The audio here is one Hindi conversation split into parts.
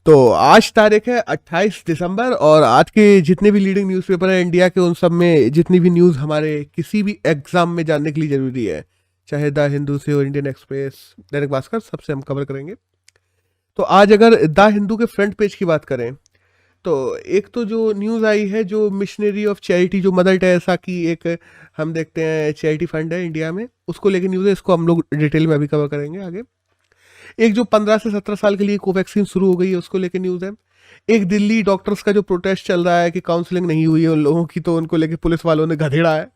तो आज तारीख है 28 दिसंबर और आज के जितने भी लीडिंग न्यूज़पेपर हैं इंडिया के, उन सब में जितनी भी न्यूज़ हमारे किसी भी एग्जाम में जानने के लिए ज़रूरी है, चाहे द हिंदू से हो, इंडियन एक्सप्रेस, दैनिक भास्कर, सबसे हम कवर करेंगे। तो आज अगर द हिंदू के फ्रंट पेज की बात करें तो एक तो जो न्यूज़ आई है, जो मिशनरी ऑफ चैरिटी, जो मदर टेरेसा की एक हम देखते हैं चैरिटी फंड है इंडिया में, उसको लेके न्यूज़ है। इसको हम लोग डिटेल में अभी कवर करेंगे आगे। एक जो 15 से 17 साल के लिए कोवैक्सीन शुरू हो गई है, उसको लेके न्यूज़ है। एक दिल्ली डॉक्टर्स का जो प्रोटेस्ट चल रहा है कि काउंसलिंग नहीं हुई है उन लोगों की, तो उनको लेके पुलिस वालों ने गधेड़ा है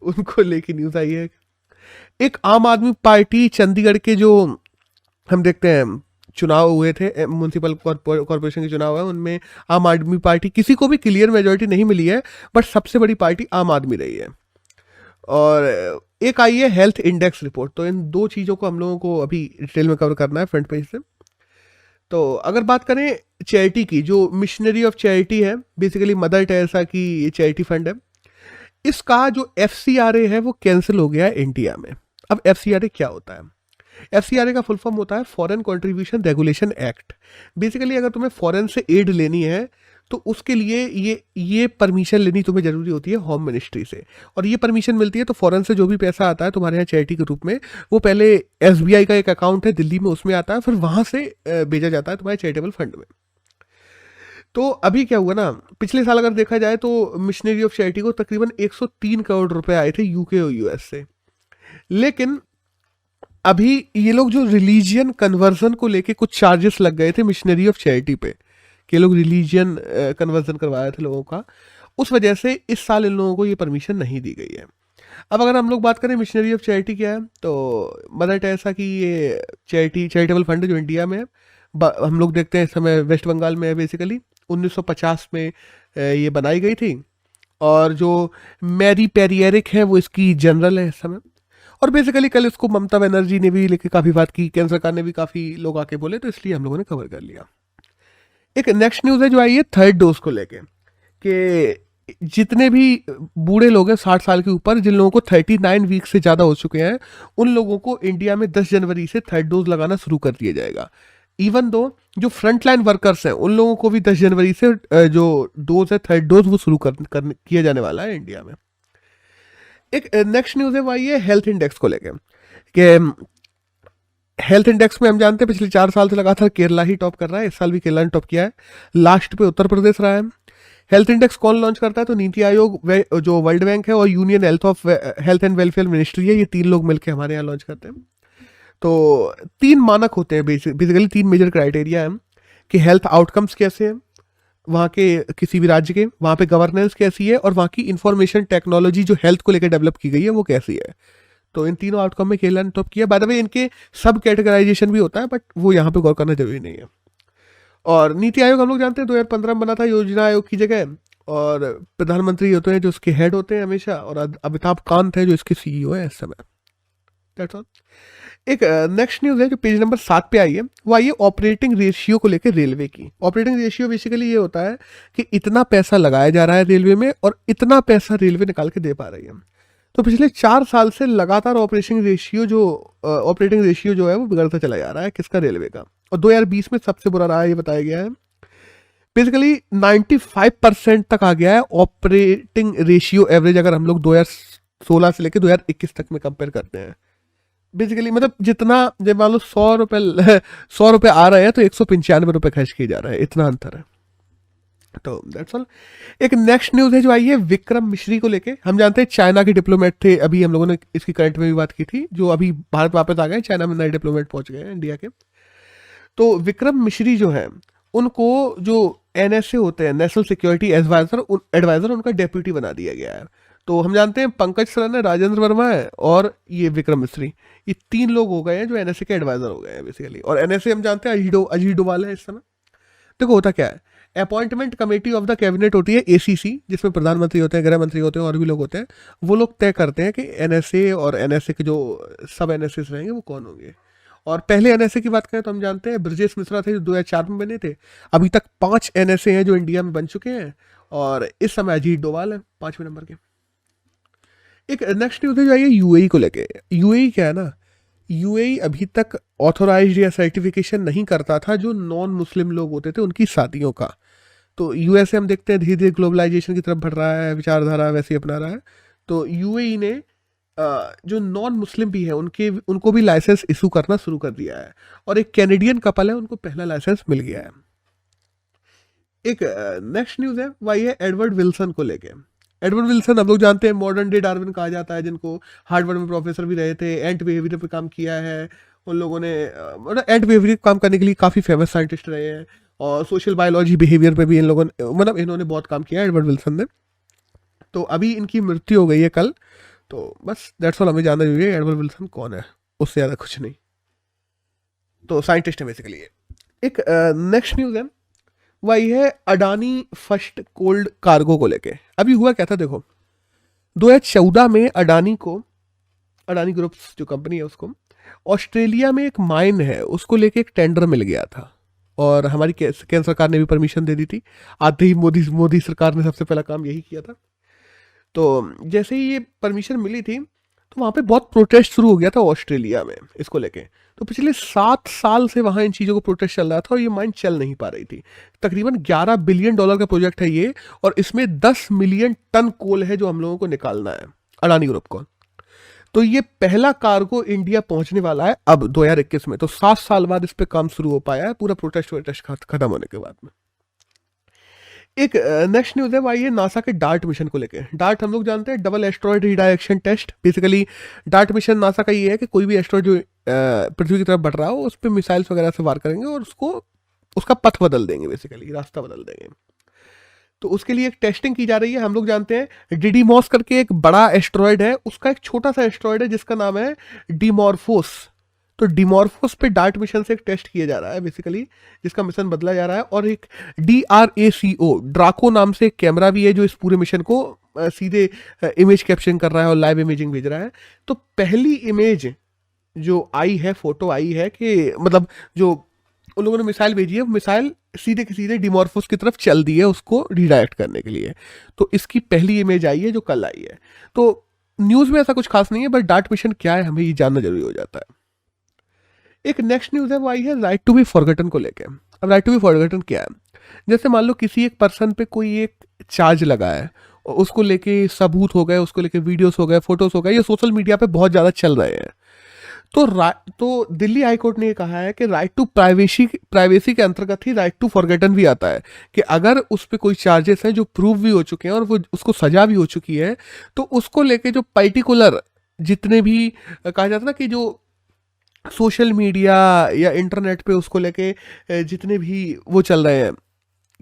उनको लेके न्यूज़ आई है। एक आम आदमी पार्टी चंडीगढ़ के जो हम देखते हैं चुनाव हुए थे, म्यूनसिपल कॉरपोरेशन के चुनाव है, उनमें आम आदमी पार्टी, किसी को भी क्लियर मेजोरिटी नहीं मिली है, बट सबसे बड़ी पार्टी आम आदमी रही है। और एक आई है हेल्थ इंडेक्स रिपोर्ट। तो इन दो चीज़ों को हम लोगों को अभी डिटेल में कवर करना है फ्रंट पेज से। तो अगर बात करें चैरिटी की, जो मिशनरी ऑफ चैरिटी है, बेसिकली मदर टेरेसा की चैरिटी फंड है, इसका जो FCRA है वो कैंसिल हो गया है इंडिया में। अब FCRA क्या होता है? FCRA का फुल फॉर्म होता है foreign contribution regulation act. Basically अगर तुम्हें फॉरेन से एड लेनी है तो उसके लिए ये परमिशन लेनी तुम्हें जरूरी होती है होम मिनिस्ट्री से, और ये परमिशन मिलती है तो फॉरेन से जो भी पैसा आता है तुम्हारे यहाँ चैरिटी के रूप में, वो पहले SBI का एक अकाउंट है दिल्ली में, उसमें आता है, फिर वहां से भेजा जाता है तुम्हारे चैरिटेबल फंड में। तो अभी क्या हुआ ना, पिछले साल अगर देखा जाए तो मिशनरी ऑफ चैरिटी को तकरीबन 103 करोड़ रुपए आए थे UK और US से। लेकिन अभी ये लोग जो रिलीजियन कन्वर्जन को लेके कुछ चार्जेस लग गए थे मिशनरी ऑफ चैरिटी पे, कि लोग रिलीजियन कन्वर्जन करवाए थे लोगों का, उस वजह से इस साल इन लोगों को ये परमिशन नहीं दी गई है। अब अगर हम लोग बात करें मिशनरी ऑफ चैरिटी क्या है, तो मदर टेरेसा की ये चैरिटेबल फंड है जो इंडिया में है। हम लोग देखते हैं इस समय वेस्ट बंगाल में है। बेसिकली 1950 में ये बनाई गई थी, और जो मैरी पेरियरिक है वो इसकी जनरल है इस समय। और बेसिकली कल इसको ममता बनर्जी ने भी लेके काफ़ी बात की, केंद्र सरकार ने भी काफ़ी लोग आके बोले, तो इसलिए हम लोगों ने कवर कर लिया। एक नेक्स्ट न्यूज़ है जो आई है थर्ड डोज को लेके, कि जितने भी बूढ़े लोग हैं 60 साल के ऊपर, जिन लोगों को 39 वीक से ज़्यादा हो चुके हैं, उन लोगों को इंडिया में 10 जनवरी से थर्ड डोज लगाना शुरू कर दिया जाएगा। इवन दो जो फ्रंट लाइन वर्कर्स हैं उन लोगों को भी 10 जनवरी से जो डोज है थर्ड डोज वो शुरू किया जाने वाला है इंडिया में। एक नेक्स्ट न्यूज़ है वो आई है हेल्थ इंडेक्स को लेके, कि हेल्थ इंडेक्स में हम जानते हैं पिछले 4 साल से लगातार केरला ही टॉप कर रहा है। इस साल भी केरला ने टॉप किया है, लास्ट पे उत्तर प्रदेश रहा है। हेल्थ इंडेक्स कौन लॉन्च करता है? तो नीति आयोग, जो वर्ल्ड बैंक है, और union health and welfare ministry है, ये 3 लोग मिलकर हमारे यहाँ लॉन्च करते हैं। तो 3 मानक होते हैं, बेसिकली 3 मेजर क्राइटेरिया है कि हेल्थ आउटकम्स कैसे हैं वहाँ के किसी भी राज्य के, वहाँ पे गवर्नेंस कैसी है, और वहाँ की इंफॉर्मेशन टेक्नोलॉजी जो हेल्थ को लेकर डेवलप की गई है वो कैसी है। तो इन तीनों आउटकम में केरला ने टॉप किया। बाय द वे इनके सब कैटेगराइजेशन भी होता है, बट वो यहाँ पे गौर करना जरूरी नहीं है। और नीति आयोग हम लोग जानते हैं 2015 में बना था योजना आयोग की जगह, और प्रधानमंत्री होते हैं जो उसके हेड होते हैं हमेशा, और अमिताभ कांत है जो इसके CEO है इस समय। That's all. एक नेक्स्ट न्यूज़ है जो पेज नंबर 7 पे आई है, वो आई है ऑपरेटिंग रेशियो को लेकर रेलवे की। ऑपरेटिंग रेशियो बेसिकली ये होता है कि इतना पैसा लगाया जा रहा है रेलवे में और इतना पैसा रेलवे निकाल के दे पा रही है। तो पिछले 4 साल से लगातार ऑपरेटिंग रेशियो जो है वो बिगड़ता चला जा रहा है, किसका? रेलवे का। और 2020 में सबसे बुरा रहा है, ये बताया गया है। बेसिकली 95% तक आ गया है ऑपरेटिंग रेशियो एवरेज, अगर हम लोग 2016 से लेकर 2021 तक में कंपेयर करते हैं। बेसिकली मतलब जितना, जब मान लो 100 रुपए आ रहे हैं तो 195 रुपए खर्च किए जा रहे हैं, इतना अंतर है। तो दैट्स ऑल। एक नेक्स्ट न्यूज़ है जो आई है विक्रम मिश्री को लेके। हम जानते हैं चाइना के डिप्लोमेट थे, अभी हम लोगों ने इसकी करंट में भी बात की थी, जो अभी भारत वापस आ गए, चाइना में नए डिप्लोमेट पहुंच गए हैं इंडिया के। तो विक्रम मिश्री जो है, उनको जो NSA होते हैं, नेशनल सिक्योरिटी एडवाइजर, उनका डेप्यूटी बना दिया गया है। तो हम जानते हैं पंकज सरन है, राजेंद्र वर्मा है, और ये विक्रम मिश्री, ये 3 लोग हो गए हैं जो NSA के एडवाइजर हो गए हैं बेसिकली। और NSA हम जानते हैं अजीत डोभाल है इस समय। देखो होता क्या है, appointment committee of the cabinet होती है ACC, जिसमें प्रधानमंत्री होते हैं, गृह मंत्री होते हैं, और भी लोग होते हैं। वो लोग तय करते हैं कि NSA और NSA के जो सब NSA रहेंगे वो कौन होंगे। और पहले NSA की बात करें तो हम जानते हैं ब्रजेश मिश्रा थे जो 2004 में बने थे। अभी तक 5 NSA हैं जो इंडिया में बन चुके हैं, और इस समय अजीत डोभाल है 5वें नंबर के। एक नेक्स्ट न्यूज़ है जो आई है UAE को लेके। UAE क्या है ना, यूएई अभी तक ऑथोराइज्ड या सर्टिफिकेशन नहीं करता था जो नॉन मुस्लिम लोग होते थे उनकी शादियों का। तो यूएसए हम देखते हैं धीरे धीरे ग्लोबलाइजेशन की तरफ बढ़ रहा है, विचारधारा वैसे ही अपना रहा है। तो यूएई ने जो नॉन मुस्लिम भी है उनको भी लाइसेंस इशू करना शुरू कर दिया है, और एक कैनेडियन कपल है उनको पहला लाइसेंस मिल गया है। एक नेक्स्ट न्यूज है वही है एडवर्ड विल्सन को लेके। एडवर्ड विल्सन हम लोग जानते हैं मॉडर्न डे डार्विन कहा जाता है, जिनको हार्वर्ड में प्रोफेसर भी रहे थे, एंट बिहेवियर पे काम किया है उन लोगों ने, मतलब एंट बिहेवियर काम करने के लिए काफ़ी फेमस साइंटिस्ट रहे हैं, और सोशल बायोलॉजी बिहेवियर पे भी इन लोगों ने, मतलब इन्होंने बहुत काम किया है एडवर्ड विल्सन ने। तो अभी इनकी मृत्यु हो गई है कल। तो बस दैट्स ऑल, हमें जानना जरूरी है एडवर्ड विल्सन कौन है, उससे ज़्यादा कुछ नहीं। तो साइंटिस्ट है बेसिकली ये। एक नेक्स्ट न्यूज़ है वही है अडानी फर्स्ट कोल्ड कार्गो को लेके। अभी हुआ क्या था देखो, 2014 में अडानी ग्रुप्स जो कंपनी है उसको ऑस्ट्रेलिया में एक माइन है उसको लेके एक टेंडर मिल गया था, और हमारी केंद्र सरकार ने भी परमिशन दे दी थी। आते ही मोदी सरकार ने सबसे पहला काम यही किया था। तो जैसे ही ये परमिशन मिली थी तो वहाँ पे बहुत प्रोटेस्ट शुरू हो गया था ऑस्ट्रेलिया में इसको लेके। तो पिछले 7 साल से वहाँ इन चीज़ों को प्रोटेस्ट चल रहा था और ये माइन चल नहीं पा रही थी। तकरीबन $11 बिलियन का प्रोजेक्ट है ये, और इसमें 10 मिलियन टन कोल है जो हम लोगों को निकालना है अडानी ग्रुप को। तो ये पहला कार्गो इंडिया पहुंचने वाला है अब 2021 में। तो 7 साल बाद इस पे काम शुरू हो पाया है, पूरा प्रोटेस्ट खत्म होने के बाद में। एक नेक्स्ट न्यूज है वही है नासा के डार्ट मिशन को लेके। डार्ट हम लोग जानते हैं double asteroid redirection test. Basically DART mission NASA का ये है कि कोई भी एस्ट्रॉयड जो पृथ्वी की तरफ बढ़ रहा हो उस पर मिसाइल्स वगैरह से वार करेंगे और उसका पथ बदल देंगे, बेसिकली रास्ता बदल देंगे। तो उसके लिए एक टेस्टिंग की जा रही है। हम लोग जानते हैं डिडीमॉस करके एक बड़ा एस्ट्रॉयड है, उसका एक छोटा सा एस्ट्रॉयड है जिसका नाम है डिमॉर्फोस। तो डिमॉर्फोस पे डार्ट मिशन से एक टेस्ट किया जा रहा है बेसिकली, जिसका मिशन बदला जा रहा है। और एक DRACO ड्राको नाम से एक कैमरा भी है जो इस पूरे मिशन को सीधे इमेज कैप्चरिंग कर रहा है और लाइव इमेजिंग भेज रहा है। तो पहली इमेज जो आई है, फोटो आई है कि मतलब जो उन लोगों ने मिसाइल भेजी है, मिसाइल सीधे के सीधे डिमॉर्फोस की तरफ चल दी है उसको रिडायरेक्ट करने के लिए। तो इसकी पहली इमेज आई है जो कल आई है। तो न्यूज़ में ऐसा कुछ खास नहीं है, बट डार्ट मिशन क्या है हमें ये जानना जरूरी हो जाता है। एक नेक्स्ट न्यूज़ है वो आई है राइट टू बी फॉरगटन को लेके। अब राइट टू बी फॉरगटन क्या है, जैसे मान लो किसी एक पर्सन पे कोई एक चार्ज लगा है और उसको लेके सबूत हो गए, उसको लेके वीडियोस हो गए, फोटोज हो गए, ये सोशल मीडिया पे बहुत ज़्यादा चल रहे हैं। तो दिल्ली हाई कोर्ट ने ये कहा है कि राइट टू प्राइवेसी के अंतर्गत ही राइट टू फॉरगेटन भी आता है, कि अगर उस पर कोई चार्जेस हैं जो प्रूव भी हो चुके हैं और वो उसको सजा भी हो चुकी है, तो उसको लेके जो पर्टिकुलर जितने भी कहा जाता है ना कि जो सोशल मीडिया या इंटरनेट पे उसको लेके जितने भी वो चल रहे हैं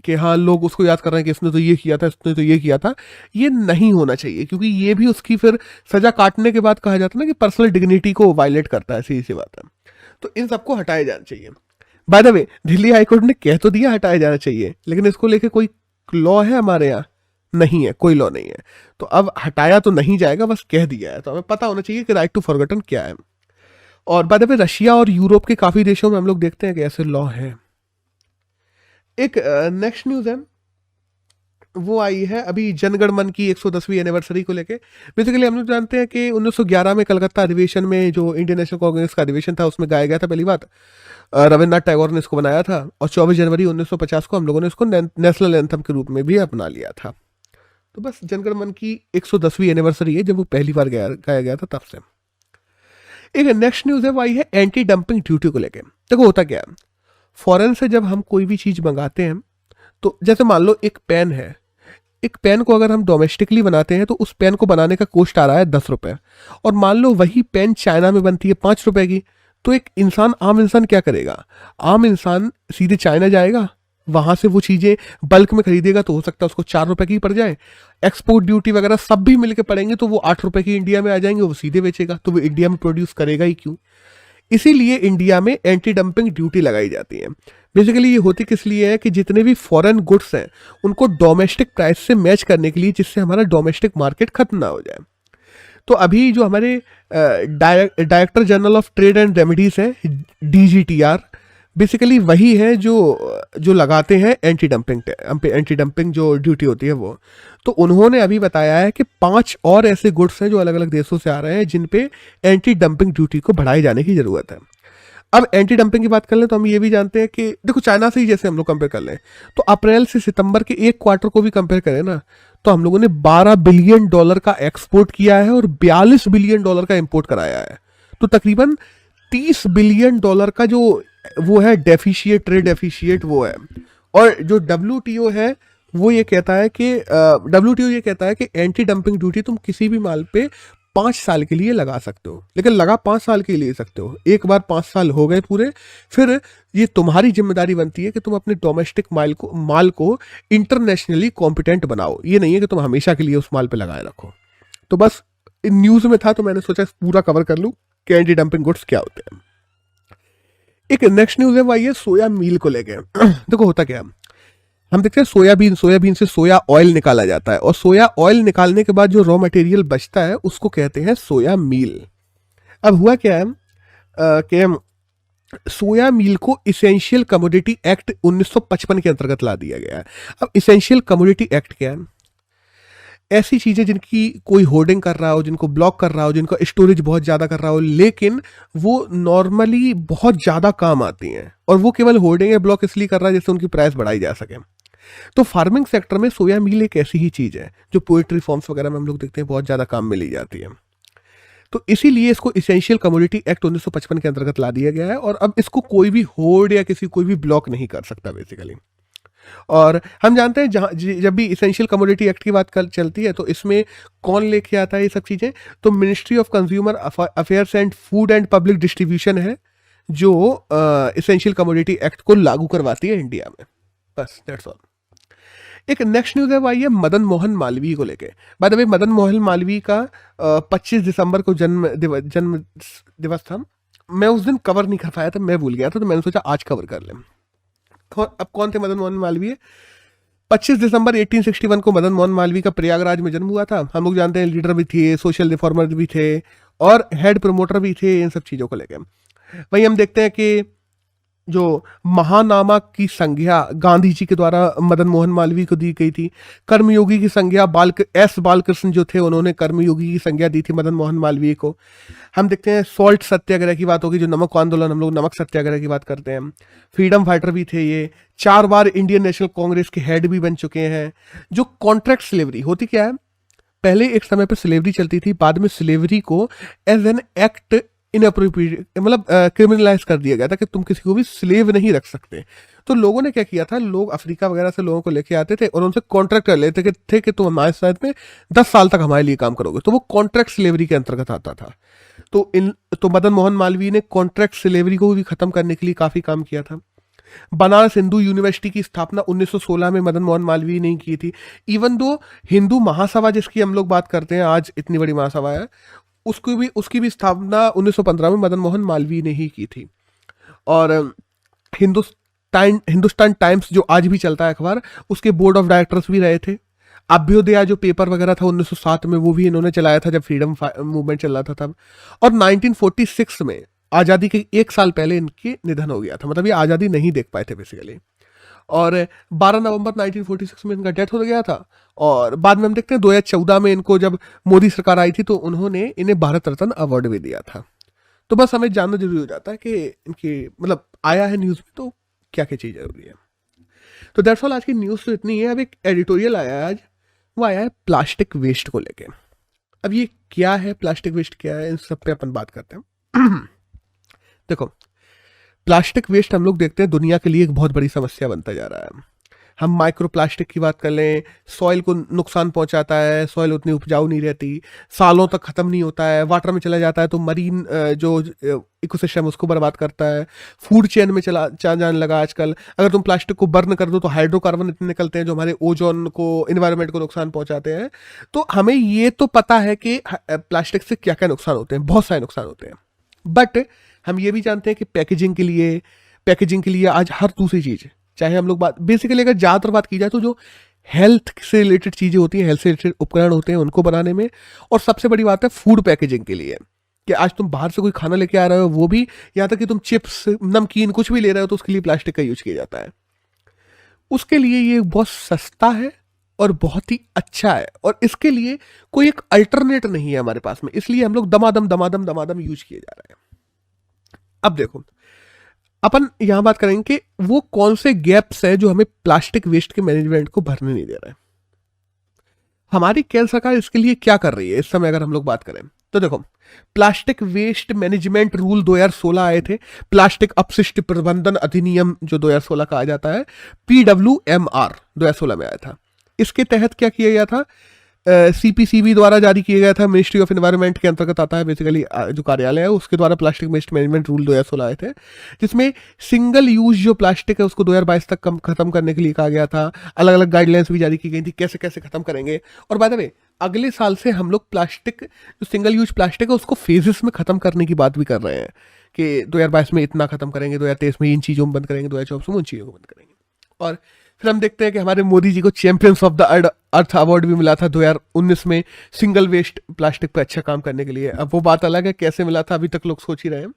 कि हाँ लोग उसको याद कर रहे हैं कि इसने तो ये किया था, इसने तो ये किया था, ये नहीं होना चाहिए, क्योंकि ये भी उसकी फिर सजा काटने के बाद कहा जाता है ना कि पर्सनल डिग्निटी को वायलेट करता है, सीधी सी बात है। तो इन सबको हटाया जाना चाहिए। By the way Delhi high court ने कह तो दिया हटाया जाना चाहिए, लेकिन इसको लेके कोई लॉ है हमारे यहाँ? नहीं है, कोई लॉ नहीं है। तो अब हटाया तो नहीं जाएगा, बस कह दिया है। तो हमें पता होना चाहिए कि राइट टू फॉरगेटन क्या है। और बाय द वे रशिया और यूरोप के काफ़ी देशों में हम लोग देखते हैं कि ऐसे लॉ हैं। एक नेक्स्ट न्यूज़ है वो आई है अभी जनगण मन की 110वीं एनिवर्सरी को लेके। बेसिकली हम लोग जानते हैं कि 1911 में कलकत्ता अधिवेशन में जो इंडियन नेशनल कांग्रेस का अधिवेशन था उसमें गाया गया था पहली बात। रविन्द्रनाथ टैगोर ने इसको बनाया था, और 24 जनवरी 1950 को हम लोगों ने इसको नेशनल एंथम के रूप में भी अपना लिया था। तो बस जनगण मन की 110वीं एनिवर्सरी है जब वो पहली बार गाया गया था, तब से। एक नेक्स्ट न्यूज़ है वो आई है एंटी डंपिंग ड्यूटी को लेके। देखो होता क्या है, फॉरेन से जब हम कोई भी चीज़ मंगाते हैं, तो जैसे मान लो एक पेन है, एक पेन को अगर हम डोमेस्टिकली बनाते हैं तो उस पेन को बनाने का कॉस्ट आ रहा है 10 रुपये, और मान लो वही पेन चाइना में बनती है 5 रुपये की। तो एक आम इंसान क्या करेगा? आम इंसान सीधे चाइना जाएगा, वहाँ से वो चीज़ें बल्क में खरीदेगा, तो हो सकता है उसको 4 रुपये की पड़ जाए। एक्सपोर्ट ड्यूटी वगैरह सब भी मिलके पड़ेंगे तो वो 8 रुपये की इंडिया में आ जाएंगे, वो सीधे बेचेगा, तो वो इंडिया में प्रोड्यूस करेगा ही क्यों? इसीलिए इंडिया में एंटी डंपिंग ड्यूटी लगाई जाती है। बेसिकली ये होती किस लिए है कि जितने भी फॉरेन गुड्स हैं उनको डोमेस्टिक प्राइस से मैच करने के लिए, जिससे हमारा डोमेस्टिक मार्केट खत्म ना हो जाए। तो अभी जो हमारे director general of trade and remedies है DGTR, बेसिकली वही है जो जो लगाते हैं एंटी डंपिंग जो ड्यूटी होती है वो। तो उन्होंने अभी बताया है कि 5 और ऐसे गुड्स हैं जो अलग अलग देशों से आ रहे हैं जिन पे एंटी डंपिंग ड्यूटी को बढ़ाए जाने की जरूरत है। अब एंटी डंपिंग की बात कर लें तो हम ये भी जानते हैं कि देखो चाइना से ही जैसे हम लोग कंपेयर कर लें तो अप्रैल से सितंबर के एक क्वार्टर को भी कंपेयर करें ना, तो हम लोगों ने $12 बिलियन का एक्सपोर्ट किया है और $42 बिलियन का इंपोर्ट कराया है। तो तकरीबन $30 बिलियन का जो वो है डेफिशिएट, ट्रेड डेफिशिएट वो है। और जो WTO है वो ये कहता है कि WTO ये कहता है कि एंटी डंपिंग ड्यूटी तुम किसी भी माल पे 5 साल के लिए लगा सकते हो, लेकिन लगा 5 साल के लिए सकते हो। एक बार 5 साल हो गए पूरे, फिर ये तुम्हारी जिम्मेदारी बनती है कि तुम अपने डोमेस्टिक माल को इंटरनेशनली कॉम्पिटेंट बनाओ। ये नहीं है कि तुम हमेशा के लिए उस माल पे लगाए रखो। तो बस न्यूज में था तो मैंने सोचा पूरा कवर कर लूं कि एंटी डंपिंग गुड्स क्या होते हैं। एक नेक्स्ट न्यूज है वो ये सोया मील को लेके। देखो होता क्या, हम देखते हैं सोयाबीन से सोया ऑयल निकाला जाता है और सोया ऑयल निकालने के बाद जो रॉ मटेरियल बचता है उसको कहते हैं सोया मील। अब हुआ क्या है कि सोया मील को इसेंशियल कमोडिटी एक्ट 1955 के अंतर्गत ला दिया गया है। अब इसेंशियल कमोडिटी एक्ट क्या है? ऐसी चीजें जिनकी कोई होर्डिंग कर रहा हो, जिनको ब्लॉक कर रहा हो, जिनका स्टोरेज बहुत ज्यादा कर रहा हो, लेकिन वो नॉर्मली बहुत ज्यादा काम आती हैं और वो केवल होर्डिंग या ब्लॉक इसलिए कर रहा है जिससे उनकी प्राइस बढ़ाई जा सके। तो फार्मिंग सेक्टर में सोया मील एक ऐसी ही चीज है जो पोएट्री फॉर्म्स वगैरह में हम लोग देखते हैं बहुत ज्यादा काम में ली जाती है। तो इसीलिए इसको इसेंशियल कमोडिटी एक्ट 1955 के अंतर्गत ला दिया गया है और अब इसको कोई भी होर्ड या कोई भी ब्लॉक नहीं कर सकता बेसिकली। और हम जानते हैं जब भी इसेंशियल कमोडिटी एक्ट की बात चलती है तो इसमें कौन लेके आता है ये सब चीजें? तो ministry of consumer affairs and food and public distribution है जो इसेंशियल कमोडिटी एक्ट को लागू करवाती है इंडिया में। बस दैट्स ऑल। एक नेक्स्ट न्यूज है वो आई है मदन मोहन मालवीय को लेके। By the way Madan Mohan Malviya का 25 दिसंबर को जन्म दिवस था। मैं उस दिन कवर नहीं कर पाया था, मैं भूल गया था, तो मैंने सोचा आज कवर कर लें। अब कौन थे मदन मोहन मालवीय? 25 दिसंबर 1861 को मदन मोहन मालवीय का प्रयागराज में जन्म हुआ था। हम लोग जानते हैं लीडर भी थे, सोशल रिफॉर्मर भी थे और हेड प्रमोटर भी थे इन सब चीज़ों को लेकर। वहीं हम देखते हैं कि जो महानामा की संज्ञा गांधी जी के द्वारा मदन मोहन मालवीय को दी गई थी। कर्मयोगी की संज्ञा बालकृष्ण जो थे उन्होंने कर्मयोगी की संज्ञा दी थी मदन मोहन मालवीय को। हम देखते हैं सॉल्ट सत्याग्रह की बात होगी, जो नमक आंदोलन, हम लोग नमक सत्याग्रह की बात करते हैं। फ्रीडम फाइटर भी थे ये। 4 बार इंडियन नेशनल कांग्रेस के हेड भी बन चुके हैं। जो कॉन्ट्रैक्ट स्लेवरी होती क्या है, पहले एक समय पर स्लेवरी चलती थी, बाद में स्लेवरी को एज एन एक्ट इनअप्रोप्रिएट मतलब क्रिमिनलाइज कर दिया गया था कि तुम किसी को भी स्लेव नहीं रख सकते। तो लोगों ने क्या किया था, लोग अफ्रीका वगैरह से लोगों को लेके आते थे और उनसे कॉन्ट्रैक्ट कर लेते थे कि तुम हमारे साथ में 10 साल तक हमारे लिए काम करोगे। तो वो कॉन्ट्रैक्ट स्लेवरी के अंतर्गत आता था। तो मदन मोहन मालवीय ने कॉन्ट्रैक्ट स्लेवरी को भी खत्म करने के लिए काफी काम किया था। बनारस हिंदू यूनिवर्सिटी की स्थापना 1916 में मदन मोहन मालवीय ने की थी। इवन दो हिंदू महासभा जिसकी हम लोग बात करते हैं, आज इतनी बड़ी महासभा है, उसकी भी स्थापना 1915 में मदन मोहन मालवीय ने ही की थी। और हिंदुस्तान टाइम्स जो आज भी चलता है अखबार, उसके बोर्ड ऑफ डायरेक्टर्स भी रहे थे। अभ्युदय जो पेपर वगैरह था 1907 में, वो भी इन्होंने चलाया था जब फ्रीडम मूवमेंट चल रहा था तब। और 1946 में आज़ादी के 1 साल पहले इनके निधन हो गया था, मतलब ये आज़ादी नहीं देख पाए थे बेसिकली। और 12 नवंबर 1946 में इनका डेथ हो गया था। और बाद में हम देखते हैं 2014 में इनको जब मोदी सरकार आई थी तो उन्होंने इन्हें भारत रत्न अवार्ड भी दिया था। तो बस हमें जानना जरूरी हो जाता है कि इनकी मतलब आया है न्यूज़ में तो क्या क्या चीज़ जरूरी है। तो दैट्स ऑल, आज की न्यूज़ तो इतनी है। अब एक एडिटोरियल आया है आज, वो आया है प्लास्टिक वेस्ट को लेके। अब ये क्या है, प्लास्टिक वेस्ट क्या है, इन सब पे अपन बात करते हैं। देखो, प्लास्टिक वेस्ट हम लोग देखते हैं दुनिया के लिए एक बहुत बड़ी समस्या बनता जा रहा है। हम माइक्रो प्लास्टिक की बात कर लें, सॉइल को नुकसान पहुंचाता है, सॉइल उतनी उपजाऊ नहीं रहती, सालों तक खत्म नहीं होता है, वाटर में चला जाता है तो मरीन जो इकोसिस्टम उसको बर्बाद करता है। फूड चेन में चला जाने लगा आजकल। अगर तुम प्लास्टिक को बर्न कर दो तो हाइड्रोकार्बन इतने निकलते हैं जो हमारे ओजोन को, इन्वायरमेंट को नुकसान पहुंचाते हैं। तो हमें ये तो पता है कि प्लास्टिक से क्या क्या नुकसान होते हैं, बहुत सारे नुकसान होते हैं। बट हम ये भी जानते हैं कि पैकेजिंग के लिए आज हर दूसरी चीज़, चाहे हम लोग बात बेसिकली अगर ज़्यादातर बात की जाए तो जो हेल्थ से रिलेटेड चीज़ें होती हैं, हेल्थ से रिलेटेड उपकरण होते हैं उनको बनाने में, और सबसे बड़ी बात है फूड पैकेजिंग के लिए। कि आज तुम बाहर से कोई खाना लेके आ रहे हो, वो भी, यहाँ तक कि तुम चिप्स नमकीन कुछ भी ले रहे हो तो उसके लिए प्लास्टिक का यूज किया जाता है। उसके लिए ये बहुत सस्ता है और बहुत ही अच्छा है, और इसके लिए कोई एक अल्टरनेट नहीं है हमारे पास में, इसलिए हम लोग दमादम दमादम दमादम यूज किए जा रहे हैं। अब देखो, अपन यहां बात करेंगे कि वो कौन से गैप्स हैं जो हमें प्लास्टिक वेस्ट के मैनेजमेंट को भरने नहीं दे रहे हैं। हमारी केंद्र सरकार इसके लिए क्या कर रही है इस समय अगर हम लोग बात करें तो देखो, प्लास्टिक वेस्ट मैनेजमेंट रूल 2016 आए थे, प्लास्टिक अपशिष्ट प्रबंधन अधिनियम जो 2016 का आ जाता है, PWMR 2016 में आया था। इसके तहत क्या किया गया था, CPCB द्वारा जारी किया गया था, मिनिस्ट्री ऑफ एनवायरनमेंट के अंतर्गत आता है बेसिकली, जो कार्यालय है उसके द्वारा प्लास्टिक वेस्ट मैनेजमेंट रूल 2016 आए थे, जिसमें सिंगल यूज जो प्लास्टिक है उसको 2022 तक खत्म करने के लिए कहा गया था। अलग अलग गाइडलाइंस भी जारी की गई थी कैसे कैसे खत्म करेंगे। और बाय द वे, अगले साल से हम लोग प्लास्टिक, जो सिंगल यूज प्लास्टिक है उसको फेजेस में खत्म करने की बात भी कर रहे हैं कि 2022 में इतना खत्म करेंगे, 2023 में इन चीज़ों में बंद करेंगे, 2024 में उन चीज़ों को बंद करेंगे। और फिर हम देखते हैं कि हमारे मोदी जी को champions of the earth award भी मिला था 2019 में सिंगल वेस्ट प्लास्टिक पे अच्छा काम करने के लिए। अब वो बात अलग है कैसे मिला था, अभी तक लोग सोच ही रहे हैं।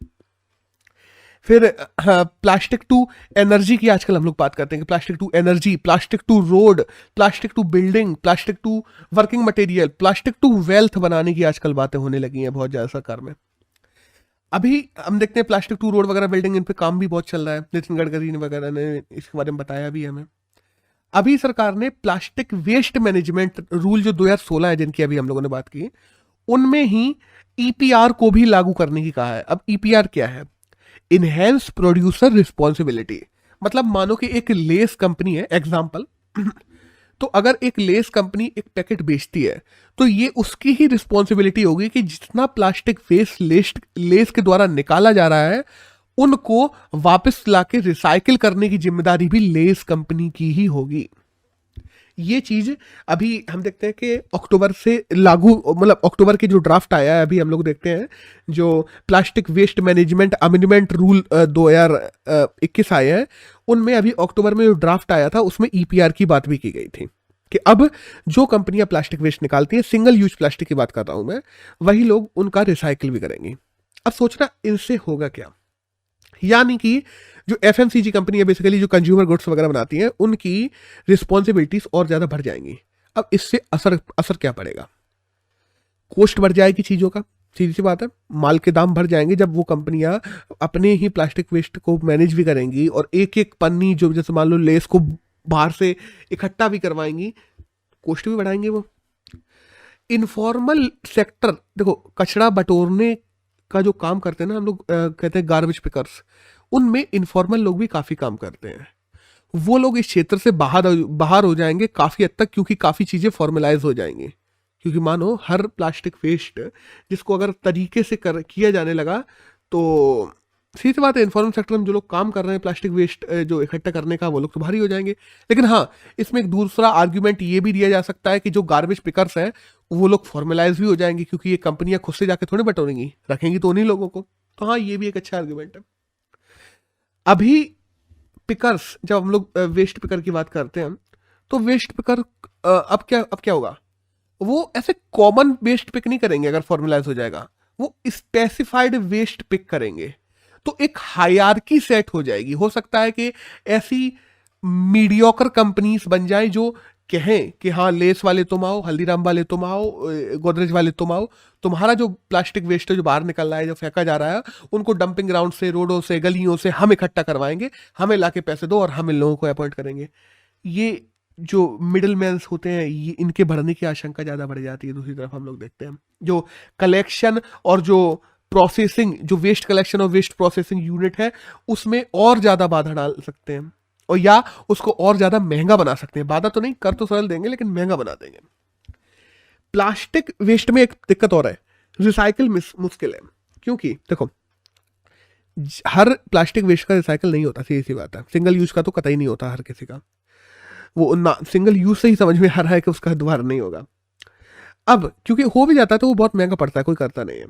फिर प्लास्टिक टू एनर्जी की आजकल हम लोग बात करते हैं कि plastic to energy, plastic to road, plastic to building, plastic to working material, plastic to wealth बनाने की आजकल बातें होने लगी हैं बहुत ज़्यादा सरकार में। अभी हम देखते हैं प्लास्टिक टू रोड वगैरह बिल्डिंग, इन पे काम भी बहुत चल रहा है, नितिन गडकरी ने वगैरह ने इसके बारे में बताया भी हमें। अभी सरकार ने प्लास्टिक वेस्ट मैनेजमेंट रूल जो 2016 है जिनकी अभी हम लोगों ने बात की, उनमें ही EPR को भी लागू करने की कहा है। अब EPR क्या है, इनहेंस प्रोड्यूसर रिस्पॉन्सिबिलिटी। मतलब मानो कि एक लेस कंपनी है एग्जाम्पल, तो अगर एक लेस कंपनी एक पैकेट बेचती है तो ये उसकी ही रिस्पॉन्सिबिलिटी होगी कि जितना प्लास्टिक वेस्ट लेस के द्वारा निकाला जा रहा है उनको वापस लाके रिसाइकिल करने की जिम्मेदारी भी लेस कंपनी की ही होगी। ये चीज अभी हम देखते हैं कि अक्टूबर से लागू, मतलब अक्टूबर के जो ड्राफ्ट आया है अभी हम लोग देखते हैं, जो plastic waste management amendment rule 2021 आए हैं, उनमें अभी अक्टूबर में जो ड्राफ्ट आया था उसमें EPR की बात भी की गई थी कि अब जो कंपनियां प्लास्टिक वेस्ट निकालती हैं, सिंगल यूज प्लास्टिक की बात कर रहा हूं मैं, वही लोग उनका रिसाइकिल भी करेंगे। अब सोचना इनसे होगा क्या, यानी कि जो FMCG कंपनी है बेसिकली जो कंज्यूमर गुड्स वगैरह बनाती हैं, उनकी रिस्पॉन्सिबिलिटीज और ज्यादा बढ़ जाएंगी। अब इससे असर क्या पड़ेगा, कॉस्ट बढ़ जाएगी चीजों का, सीधी सी बात है, माल के दाम बढ़ जाएंगे जब वो कंपनियां अपने ही प्लास्टिक वेस्ट को मैनेज भी करेंगी और एक एक पन्नी जो जैसे मान लो लेस को बाहर से इकट्ठा भी करवाएंगी, कॉस्ट भी बढ़ाएंगे वो। इनफॉर्मल सेक्टर, देखो कचरा बटोरने का जो काम करते हैं ना हम लोग, कहते हैं गार्बेज पिकर्स, उनमें इनफॉर्मल लोग भी काफी काम करते हैं। वो लोग इस क्षेत्र से बाहर हो जाएंगे काफी हद तक, क्योंकि काफी चीजें फॉर्मलाइज हो जाएंगी। क्योंकि मानो हर प्लास्टिक वेस्ट जिसको अगर तरीके से किया जाने लगा तो सीधी बात है, इन्फॉर्मल सेक्टर में जो लोग काम कर रहे हैं प्लास्टिक वेस्ट जो इकट्ठा करने का, वो लोग तो भारी हो जाएंगे। लेकिन हाँ, इसमें एक दूसरा आर्ग्यूमेंट ये भी दिया जा सकता है कि जो गार्बेज पिकर्स हैं वो लोग फॉर्मलाइज भी हो जाएंगे, क्योंकि ये कंपनियां खुद से जाके थोड़ी बटोरेंगी, रखेंगी तो उन्हीं लोगों को। तो हाँ, ये भी एक अच्छा आर्ग्यूमेंट है। अभी पिकर्स, जब हम लोग वेस्ट पिकर की बात करते हैं तो वेस्ट पिकर अब क्या होगा, वो ऐसे कॉमन वेस्ट पिक नहीं करेंगे अगर फॉर्मलाइज हो जाएगा, वो स्पेसिफाइड वेस्ट पिक करेंगे। तो एक हायरार्की सेट हो जाएगी। हो सकता है कि ऐसी मीडियोकर कंपनीज बन जाएं जो कहें कि हाँ, लेस वाले तुम आओ, हल्दीराम वाले तुम आओ, गोदरेज वाले तुम आओ, तुम्हारा जो प्लास्टिक वेस्ट है जो बाहर निकल रहा है, जो फेंका जा रहा है, उनको डंपिंग ग्राउंड से, रोडों से, गलियों से हम इकट्ठा करवाएंगे, हमें लाके पैसे दो और हम इन लोगों को अपॉइंट करेंगे। ये जो मिडिल मैन होते हैं, ये इनके बढ़ने की आशंका ज़्यादा बढ़ जाती है। दूसरी तरफ हम लोग देखते हैं जो कलेक्शन और जो प्रोसेसिंग, जो वेस्ट कलेक्शन और वेस्ट प्रोसेसिंग यूनिट है, उसमें और ज़्यादा बाधा डाल सकते हैं, और या उसको और ज़्यादा महंगा बना सकते हैं। बाधा तो नहीं, कर तो सरल देंगे लेकिन महंगा बना देंगे। प्लास्टिक वेस्ट में एक दिक्कत और है, रिसाइकिल मुश्किल है। क्योंकि देखो, हर प्लास्टिक वेस्ट का रिसाइकिल नहीं होता, सीधी सी बात है। सिंगल यूज का तो कतई नहीं होता हर किसी का, वो ना सिंगल यूज से ही समझ में आ रहा है कि उसका दोबारा नहीं होगा। अब क्योंकि हो भी जाता है तो वो बहुत महंगा पड़ता है, कोई करता नहीं है।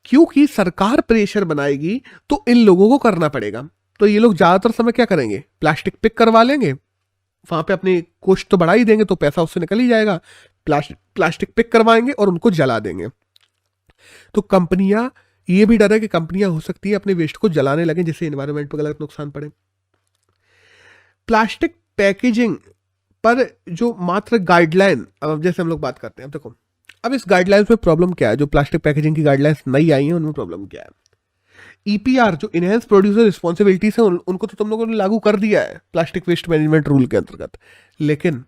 क्योंकि सरकार प्रेशर बनाएगी तो इन लोगों को करना पड़ेगा, तो ये लोग ज्यादातर समय क्या करेंगे, प्लास्टिक पिक करवा लेंगे, वहां पे अपनी कॉस्ट तो बढ़ा ही देंगे तो पैसा उससे निकल ही जाएगा। प्लास्टिक पिक करवाएंगे और उनको जला देंगे। तो कंपनियां, ये भी डर है कि कंपनियां हो सकती है अपने वेस्ट को जलाने लगें, जिससे एनवायरनमेंट पर गलत नुकसान पड़े। प्लास्टिक पैकेजिंग पर जो मात्र गाइडलाइन, अब जैसे हम लोग बात करते हैं, अब देखो अब इस गाइडलाइंस में प्रॉब्लम क्या है, जो प्लास्टिक पैकेजिंग की गाइडलाइंस नई आई हैं उनमें प्रॉब्लम क्या है। ईपीआर जो इनहेंस प्रोड्यूसर रिस्पॉन्सिबिलिटीज है उनको तो तुम लोगों ने लागू कर दिया है प्लास्टिक वेस्ट मैनेजमेंट रूल के अंतर्गत, लेकिन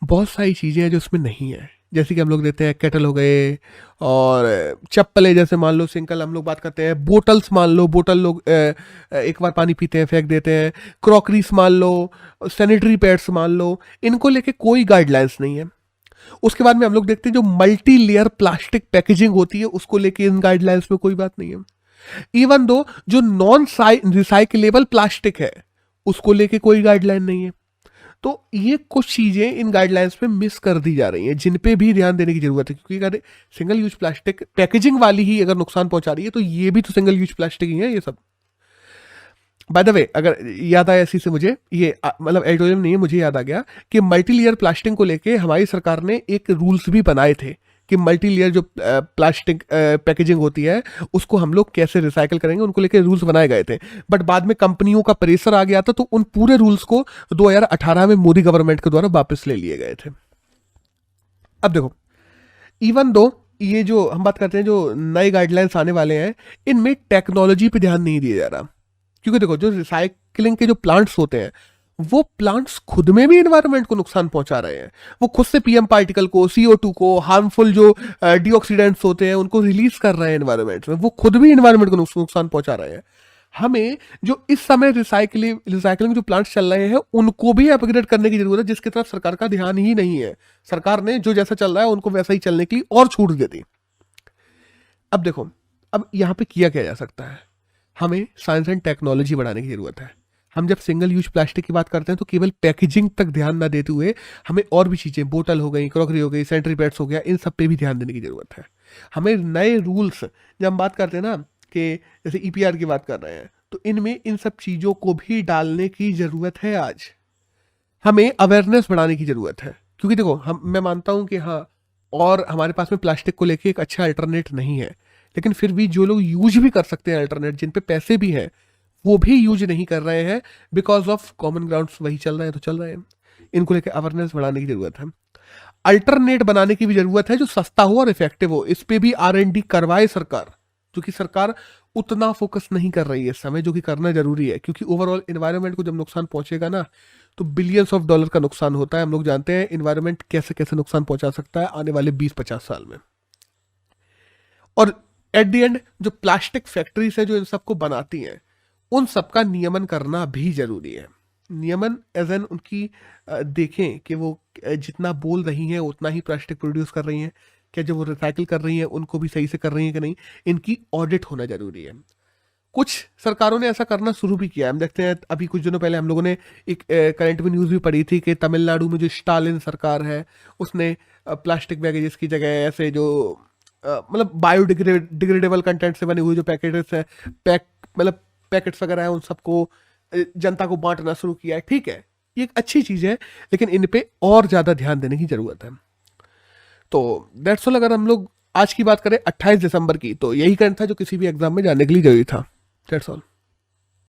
बहुत सारी चीजें हैं जो उसमें नहीं है। जैसे कि हम लोग देते हैं केटल हो गए, और चप्पलें, जैसे मान लो सिंगल हम लोग बात करते हैं, बोटल्स मान लो, बोतल लोग एक बार पानी पीते हैं फेंक देते हैं, क्रॉकरीज मान लो, सैनिटरी पैड्स मान लो, इनको लेके कोई गाइडलाइंस नहीं है। उसके बाद में हम लोग देखते हैं जो मल्टी लेयर प्लास्टिक पैकेजिंग होती है उसको लेके इन गाइडलाइंस में कोई बात नहीं है। इवन दो जो नॉन रिसाइकलेबल प्लास्टिक है उसको लेके कोई गाइडलाइन नहीं है। तो ये कुछ चीजें इन गाइडलाइंस में मिस कर दी जा रही हैं, जिन पे भी ध्यान देने की जरूरत है, क्योंकि अगर सिंगल यूज प्लास्टिक पैकेजिंग वाली ही अगर नुकसान पहुंचा रही है तो ये भी तो सिंगल यूज प्लास्टिक ही है ये सब। बाय द वे, अगर याद आया इसी से मुझे ये मतलब एडिटोरियल नहीं है, मुझे याद आ गया कि मल्टी लेयर प्लास्टिक को लेके हमारी सरकार ने एक रूल्स भी बनाए थे कि मल्टी लेयर जो प्लास्टिक पैकेजिंग होती है उसको हम लोग कैसे रिसाइकल करेंगे, उनको लेके रूल्स बनाए गए थे। बट बाद में कंपनियों का प्रेशर आ गया था तो उन पूरे रूल्स को 2018 में मोदी गवर्नमेंट के द्वारा वापस ले लिए गए थे। अब देखो, इवन दो ये जो हम बात करते हैं जो नए गाइडलाइंस आने वाले हैं, इनमें टेक्नोलॉजी पे ध्यान नहीं दिया जा रहा, क्योंकि देखो जो रिसाइकलिंग के जो प्लांट्स होते हैं वो प्लांट्स खुद में भी एनवायरनमेंट को नुकसान पहुंचा रहे हैं। वो खुद से पीएम पार्टिकल को, CO2 को, हार्मफुल जो डीऑक्सीडेंट्स होते हैं उनको रिलीज कर रहे हैं एनवायरनमेंट में, वो खुद भी एनवायरनमेंट को नुकसान पहुंचा रहे हैं। हमें जो इस समय रिसाइकलिंग जो प्लांट्स चल रहे हैं उनको भी अपग्रेड करने की जरूरत है, जिसकी तरफ सरकार का ध्यान ही नहीं है। सरकार ने जो जैसा चल रहा है उनको वैसा ही चलने के लिए और छूट दे दी। अब देखो, अब यहां पे किया क्या जा सकता है, हमें साइंस एंड टेक्नोलॉजी बढ़ाने की जरूरत है। हम जब सिंगल यूज प्लास्टिक की बात करते हैं तो केवल पैकेजिंग तक ध्यान ना देते हुए हमें और भी चीजें, बोतल हो गई, क्रॉकरी हो गई, सैनिटरी पैड्स हो गया, इन सब पे भी ध्यान देने की जरूरत है। हमें नए रूल्स, जब हम बात करते हैं ना कि जैसे EPR की बात कर रहे हैं, तो इनमें इन सब चीजों को भी डालने की जरूरत है। आज हमें अवेयरनेस बढ़ाने की जरूरत है, क्योंकि देखो मैं मानता हूं कि हाँ, और हमारे पास में प्लास्टिक को लेके एक अच्छा अल्टरनेट नहीं है, लेकिन फिर भी जो लोग यूज भी कर सकते हैं अल्टरनेट, जिन पे पैसे भी हैं, वो भी यूज नहीं कर रहे हैं बिकॉज ऑफ कॉमन ग्राउंड्स वही चल रहे हैं तो चल रहे हैं। इनको लेकर अवेयरनेस बढ़ाने की जरूरत है। अल्टरनेट बनाने की भी जरूरत है जो सस्ता हो और इफेक्टिव हो। इस पे भी R&D करवाए सरकार, जो कि सरकार उतना फोकस नहीं कर रही है इस समय, जो कि करना जरूरी है, क्योंकि ओवरऑल एनवायरनमेंट को जब नुकसान पहुंचेगा ना तो बिलियंस ऑफ डॉलर का नुकसान होता है। हम लोग जानते हैं एनवायरनमेंट कैसे कैसे नुकसान पहुंचा सकता है आने वाले 20-50 साल में। और एट द एंड जो प्लास्टिक फैक्ट्रीज है जो इन सबको बनाती हैं, उन सबका नियमन करना भी जरूरी है। नियमन एज एन उनकी देखें कि वो जितना बोल रही हैं उतना ही प्लास्टिक प्रोड्यूस कर रही हैं, क्या जो वो रिसाइकिल कर रही हैं उनको भी सही से कर रही हैं कि नहीं, इनकी ऑडिट होना जरूरी है। कुछ सरकारों ने ऐसा करना शुरू भी किया है। हम देखते हैं अभी कुछ दिनों पहले हम लोगों ने एक करंट में न्यूज़ भी पढ़ी थी कि तमिलनाडु में जो स्टालिन सरकार है उसने प्लास्टिक बैगेजेस की जगह ऐसे जो मतलब बायोडिग्रेडेबल कंटेंट से बने हुए जो पैकेट्स हैं, मतलब पैकेट्स वगैरह है, उन सबको जनता को बांटना शुरू किया है। ठीक है, ये एक अच्छी चीज है, लेकिन इन पे और ज्यादा ध्यान देने की जरूरत है। तो दैट्स ऑल। अगर हम लोग आज की बात करें 28 दिसंबर की, तो यही करंट था जो किसी भी एग्जाम में जाने के लिए जरूरी था। That's all.